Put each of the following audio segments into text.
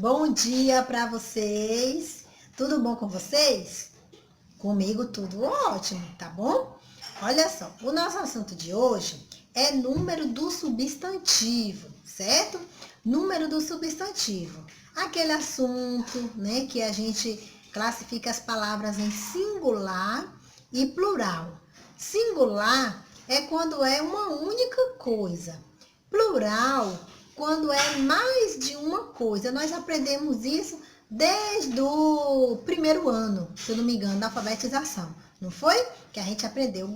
Bom dia para vocês. Tudo bom com vocês? Comigo tudo ótimo, tá bom? Olha só, o nosso assunto de hoje é número do substantivo, certo? Número do substantivo. Aquele assunto, né, que a gente classifica as palavras em singular e plural. Singular é quando é uma única coisa. Plural, quando é mais de uma coisa. Nós aprendemos isso desde o primeiro ano, se eu não me engano, da alfabetização. Não foi? Que a gente aprendeu o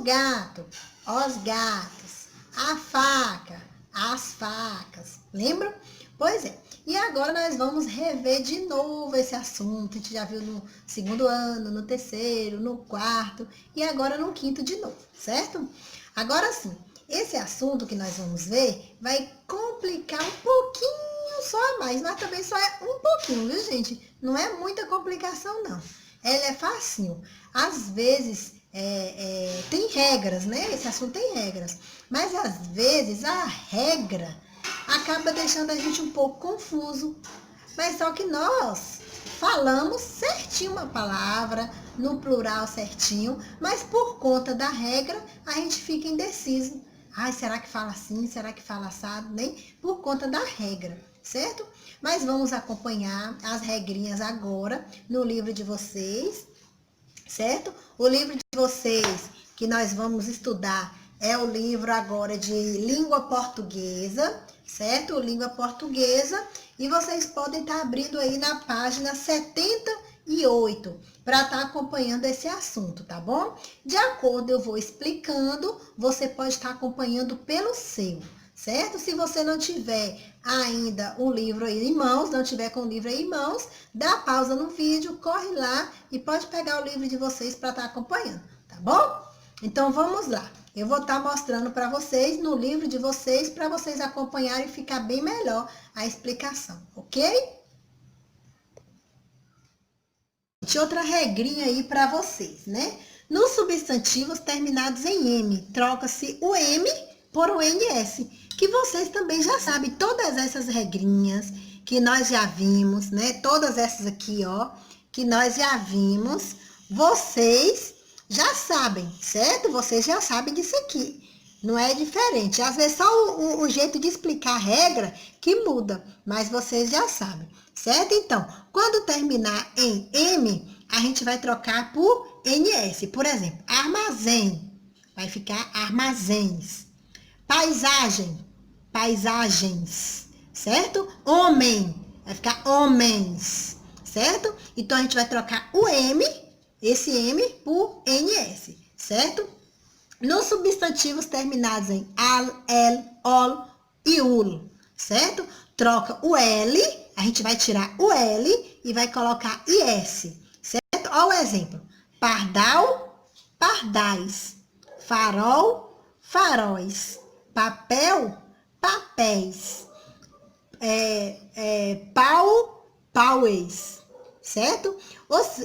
gato, os gatos, a faca, as facas. Lembram? Pois é. E agora nós vamos rever de novo esse assunto. A gente já viu no segundo ano, no terceiro, no quarto e agora no quinto de novo, certo? Agora sim, esse assunto que nós vamos ver vai complicar um pouquinho só a mais, mas também só é um pouquinho, viu, gente? Não é muita complicação, não. Ela é facinho. Às vezes tem regras, né? Esse assunto tem regras. Mas às vezes a regra acaba deixando a gente um pouco confuso. Mas só que nós falamos certinho uma palavra, no plural certinho, mas por conta da regra a gente fica indeciso. Ai, será que fala assim? Será que fala assado? Nem por conta da regra, certo? Mas vamos acompanhar as regrinhas agora no livro de vocês, certo? O livro de vocês que nós vamos estudar é o livro agora de língua portuguesa, certo? Língua portuguesa. E vocês podem estar abrindo aí na página 78 para estar acompanhando esse assunto, tá bom? De acordo, eu vou explicando, você pode estar acompanhando pelo seu, certo? Se você não tiver ainda o livro aí em mãos, não tiver com o livro aí em mãos, dá pausa no vídeo, corre lá e pode pegar o livro de vocês para estar acompanhando, tá bom? Então vamos lá. Eu vou estar mostrando para vocês no livro de vocês, para vocês acompanharem e ficar bem melhor a explicação, ok? Outra regrinha aí para vocês, né? Nos substantivos terminados em M, troca-se o M por o NS, que vocês também já sabem, todas essas regrinhas que nós já vimos, né? Todas essas aqui, ó, que nós já vimos, vocês já sabem, certo? Vocês já sabem disso aqui. Não é diferente. Às vezes só o jeito de explicar a regra que muda, mas vocês já sabem, certo? Então, quando terminar em M, a gente vai trocar por NS. Por exemplo, armazém, vai ficar armazéns. Paisagem, paisagens, certo? Homem, vai ficar homens, certo? Então, a gente vai trocar o M, esse M, por NS, certo? Nos substantivos terminados em al, el, ol e ul, certo? Troca o L, a gente vai tirar o L e vai colocar IS, certo? Olha o exemplo. Pardal, pardais. Farol, faróis. Papel, papéis. Pau, pauês, certo?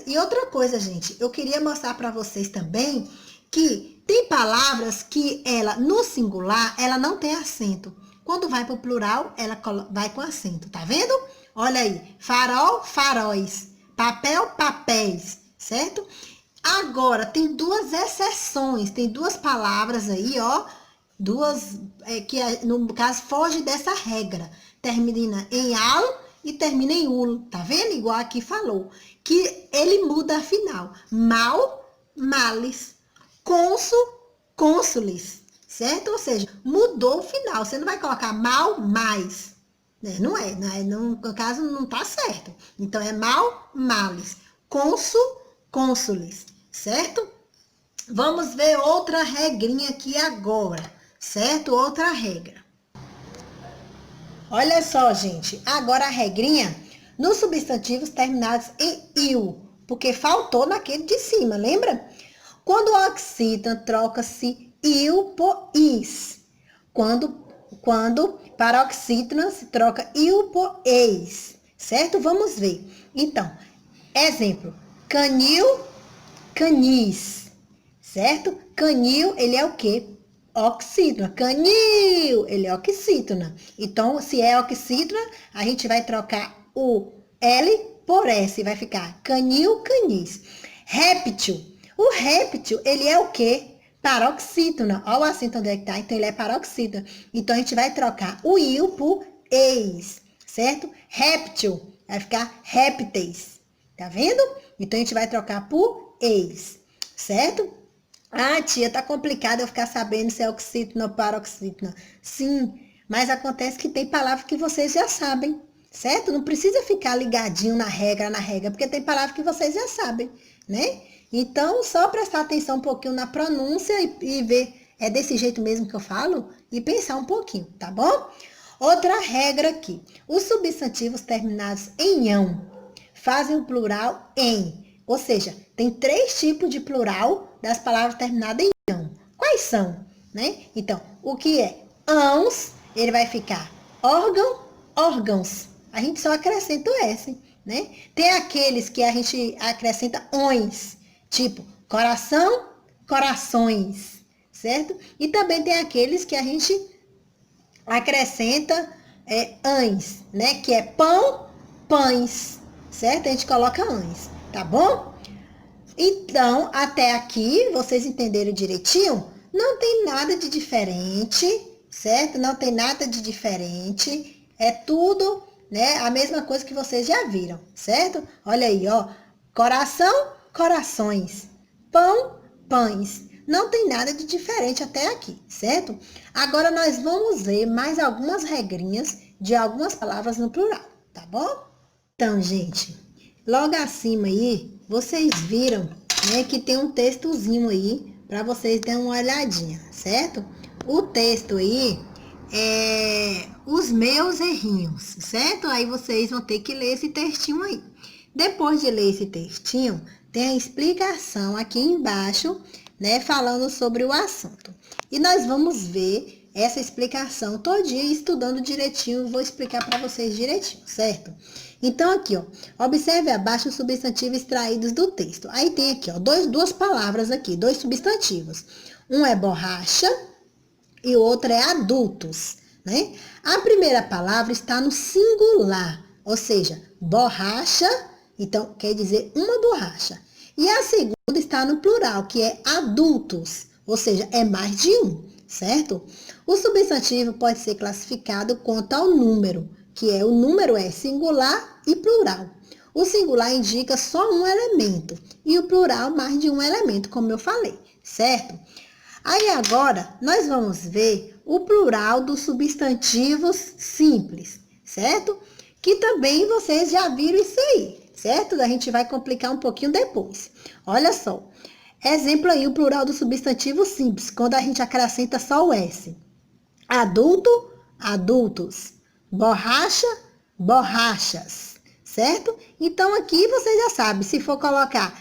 E outra coisa, gente, eu queria mostrar para vocês também que tem palavras que ela, no singular, ela não tem acento. Quando vai para o plural, ela vai com acento, tá vendo? Olha aí, farol, faróis, papel, papéis, certo? Agora, tem duas exceções, tem duas palavras aí, ó, duas, que no caso foge dessa regra. Termina em al e termina em ul, tá vendo? Igual aqui falou, que ele muda a final. Mal, males. Cônsul, cônsules, certo? Ou seja, mudou o final. Você não vai colocar mal, mais. Não é, no caso não tá certo. Então, é mal, males. Cônsul, cônsules, certo? Vamos ver outra regrinha aqui agora, certo? Outra regra. Olha só, gente. Agora a regrinha nos substantivos terminados em il, porque faltou naquele de cima, lembra? Quando o oxítona troca-se il por is. Quando paroxítona se troca il por eis. Certo? Vamos ver. Então, exemplo. Canil, canis. Certo? Canil, ele é o quê? Oxítona. Canil, ele é oxítona. Então, se é oxítona, a gente vai trocar o L por S, vai ficar canil, canis. Réptil. O réptil, ele é o quê? Paroxítona. Olha o acento onde é que tá. Então, ele é paroxítona. Então, a gente vai trocar o il por eis, certo? Réptil. Vai ficar répteis. Tá vendo? Então, a gente vai trocar por eis, certo? Ah, tia, tá complicado eu ficar sabendo se é oxítona ou paroxítona. Sim, mas acontece que tem palavras que vocês já sabem, certo? Não precisa ficar ligadinho na regra, porque tem palavras que vocês já sabem, né? Então, só prestar atenção um pouquinho na pronúncia e ver, é desse jeito mesmo que eu falo? E pensar um pouquinho, tá bom? Outra regra aqui, os substantivos terminados em ão fazem o plural em, ou seja, tem 3 tipos de plural das palavras terminadas em ão. Quais são? Né? Então, o que é ãos, ele vai ficar órgão, órgãos. A gente só acrescenta o S, né? Tem aqueles que a gente acrescenta ões, tipo coração, corações, certo? E também tem aqueles que a gente acrescenta ães, né? Que é pão, pães, certo? A gente coloca ães, tá bom? Então, até aqui, vocês entenderam direitinho? Não tem nada de diferente, certo? Não tem nada de diferente. É tudo, né? A mesma coisa que vocês já viram, certo? Olha aí, ó. Coração, corações. Pão, pães. Não tem nada de diferente até aqui, certo? Agora nós vamos ver mais algumas regrinhas de algumas palavras no plural, tá bom? Então, gente, logo acima aí, vocês viram, né, que tem um textozinho aí para vocês darem uma olhadinha, certo? O texto aí é os meus errinhos, certo? Aí vocês vão ter que ler esse textinho aí. Depois de ler esse textinho, tem a explicação aqui embaixo, né, falando sobre o assunto. E nós vamos ver essa explicação todinha estudando direitinho, vou explicar para vocês direitinho, certo? Então, aqui, ó, observe abaixo os substantivos extraídos do texto. Aí tem aqui, ó, duas palavras aqui, 2 substantivos. Um é borracha e o outro é adultos, né? A primeira palavra está no singular, ou seja, borracha, então quer dizer uma borracha. E a segunda está no plural, que é adultos, ou seja, é mais de um, certo? O substantivo pode ser classificado quanto ao número, que é o número é singular e plural. O singular indica só um elemento e o plural mais de um elemento, como eu falei, certo? Aí agora nós vamos ver o plural dos substantivos simples, certo? Que também vocês já viram isso aí, certo? A gente vai complicar um pouquinho depois. Olha só, exemplo aí o plural do substantivo simples, quando a gente acrescenta só o S. Adulto, adultos. Borracha, borrachas, certo? Então, aqui vocês já sabem, se for colocar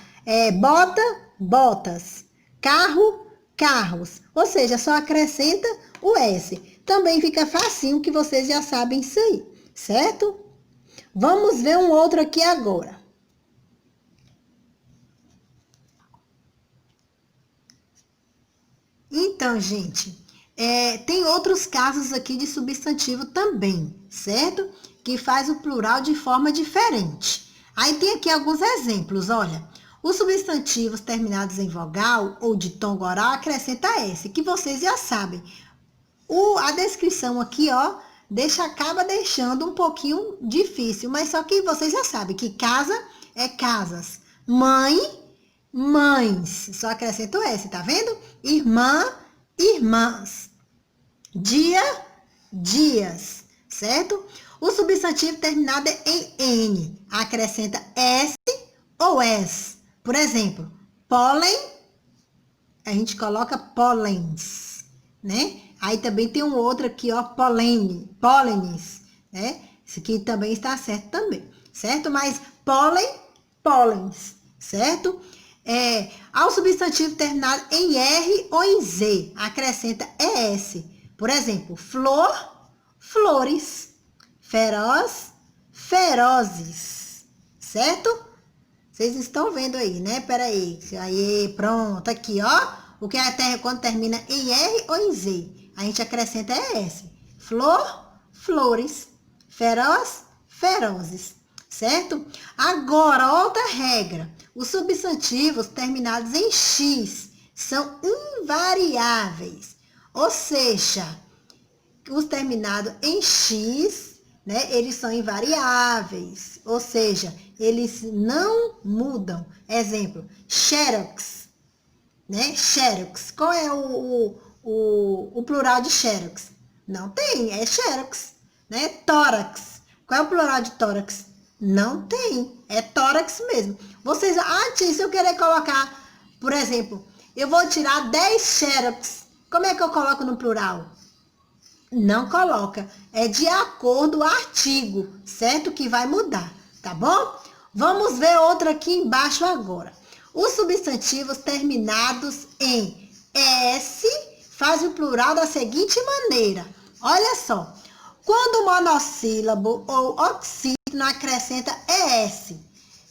bota, botas, carro, carros, ou seja, só acrescenta o S. Também fica facinho que vocês já sabem isso aí, certo? Vamos ver um outro aqui agora. Então, gente, tem outros casos aqui de substantivo também, certo? Que faz o plural de forma diferente. Aí tem aqui alguns exemplos, olha. Os substantivos terminados em vogal ou de tom oral acrescenta S, que vocês já sabem. A descrição aqui, ó, acaba deixando um pouquinho difícil, mas só que vocês já sabem que casa é casas. Mãe, mães. Só acrescenta o S, tá vendo? Irmã, irmãs. Dia, dias, certo? O substantivo terminado em N acrescenta S ou S. Por exemplo, pólen, a gente coloca pólens, né? Aí também tem um outro aqui, ó, pólenes, né? Isso aqui também está certo também, certo? Mas pólen, pólens, certo? Ao substantivo terminado em R ou em Z, acrescenta ES. Por exemplo, flor, flores. Feroz, ferozes. Certo? Vocês estão vendo aí, né? Peraí. Aí, pronto. Aqui, ó. O que é quando termina em R ou em Z? A gente acrescenta ES. Flor, flores. Feroz, ferozes. certo? Agora, outra regra. Os substantivos terminados em X são invariáveis. Ou seja, os terminados em X, né, eles são invariáveis. Ou seja, eles não mudam. Exemplo, xerox, né? Xerox. Qual é o plural de xerox? Não tem, é xerox, né? Tórax. Qual é o plural de tórax? Não tem, é tórax mesmo. Vocês, tia, se eu querer colocar, por exemplo, eu vou tirar 10 xerox, como é que eu coloco no plural? Não coloca, é de acordo o artigo, certo? Que vai mudar, tá bom? Vamos ver outra aqui embaixo agora. Os substantivos terminados em S faz o plural da seguinte maneira. Olha só, quando o monossílabo ou oxítono acrescenta ES,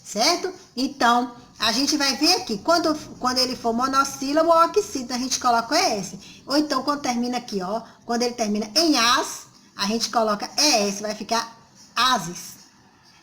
certo? Então, a gente vai ver aqui, quando ele for monossílabo ou oxítono, a gente coloca o ES. Ou então, quando termina aqui, ó, quando ele termina em AS, a gente coloca ES, vai ficar ASES.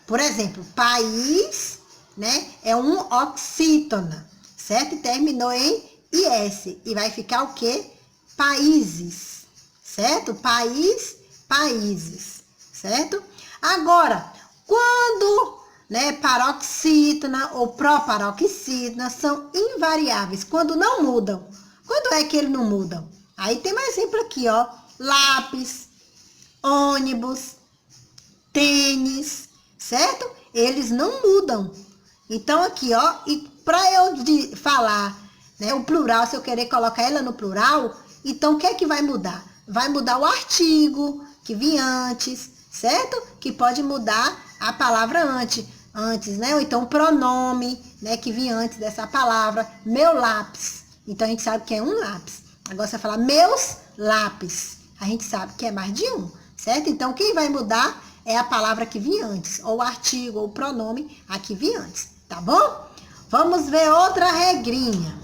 Por exemplo, país, né, é um oxítono, certo? E terminou em IS, e vai ficar o quê? Países, certo? País, países, certo? Agora, quando, né, paroxítona ou proparoxítona são invariáveis, quando não mudam. Quando é que eles não mudam? Aí tem mais exemplo aqui, ó, lápis, ônibus, tênis, certo? Eles não mudam. Então, aqui, ó, e para eu falar, né, o plural, se eu querer colocar ela no plural, então o que é que vai mudar? Vai mudar o artigo que vinha antes, certo? Que pode mudar a palavra antes, né? Ou então o pronome, né, que vinha antes dessa palavra, meu lápis. Então, a gente sabe que é um lápis. Agora, você vai falar meus lápis. A gente sabe que é mais de um, certo? Então, quem vai mudar é a palavra que vinha antes, ou o artigo, ou o pronome a que vinha antes, tá bom? Vamos ver outra regrinha.